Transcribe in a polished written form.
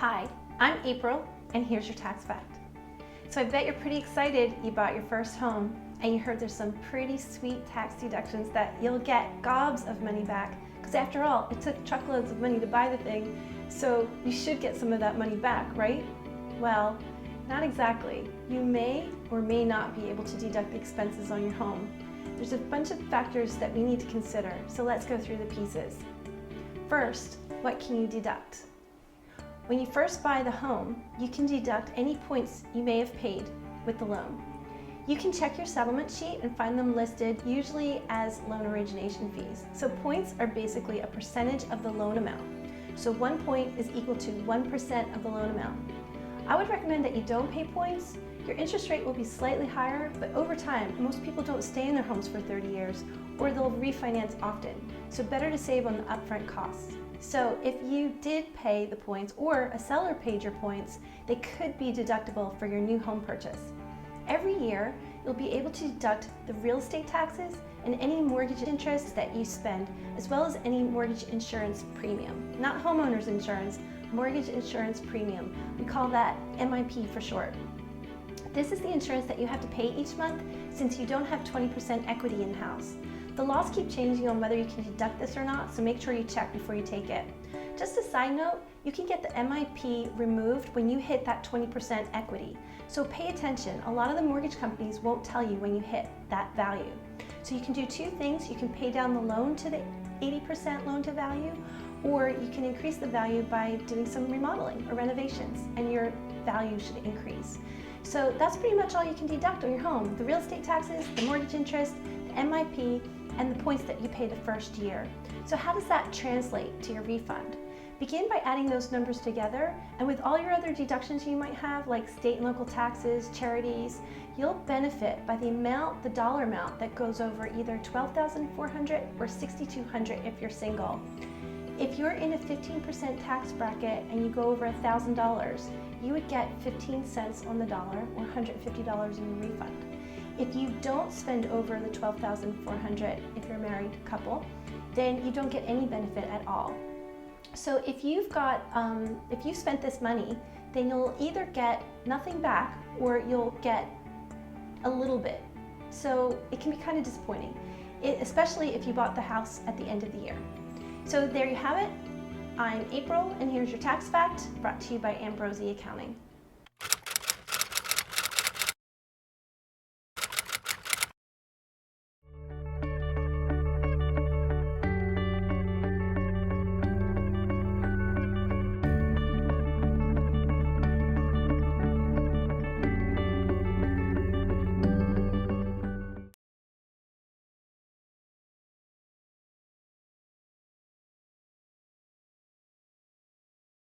Hi, I'm April, and here's your tax fact. So I bet you're pretty excited you bought your first home and you heard there's some pretty sweet tax deductions that you'll get gobs of money back, because after all, it took truckloads of money to buy the thing, so you should get some of that money back, right? Well, not exactly. You may or may not be able to deduct the expenses on your home. There's a bunch of factors that we need to consider, so let's go through the pieces. First, what can you deduct? When you first buy the home, you can deduct any points you may have paid with the loan. You can check your settlement sheet and find them listed usually as loan origination fees. So points are basically a percentage of the loan amount. So 1 point is equal to 1% of the loan amount. I would recommend that you don't pay points. Your interest rate will be slightly higher, but over time, most people don't stay in their homes for 30 years, or they'll refinance often. So better to save on the upfront costs. So if you did pay the points or a seller paid your points, they could be deductible for your new home purchase. Every year, you'll be able to deduct the real estate taxes and any mortgage interest that you spend, as well as any mortgage insurance premium. Not homeowner's insurance, mortgage insurance premium. We call that MIP for short. This is the insurance that you have to pay each month since you don't have 20% equity in the house. The laws keep changing on whether you can deduct this or not, so make sure you check before you take it. Just a side note, you can get the MIP removed when you hit that 20% equity. So pay attention. A lot of the mortgage companies won't tell you when you hit that value. So you can do two things. You can pay down the loan to the 80% loan to value, or you can increase the value by doing some remodeling or renovations, and your value should increase. So that's pretty much all you can deduct on your home: the real estate taxes, the mortgage interest, the MIP, and the points that you pay the first year. So how does that translate to your refund? Begin by adding those numbers together, and with all your other deductions you might have, like state and local taxes, charities, you'll benefit by the dollar amount that goes over either $12,400 or $6,200 if you're single. If you're in a 15% tax bracket and you go over $1,000, you would get 15 cents on the dollar, or $150 in your refund. If you don't spend over the $12,400, if you're a married couple, then you don't get any benefit at all. So if you've spent this money, then you'll either get nothing back or you'll get a little bit. So it can be kind of disappointing, especially if you bought the house at the end of the year. So there you have it. I'm April, and here's your tax fact, brought to you by Ambrozy Accounting.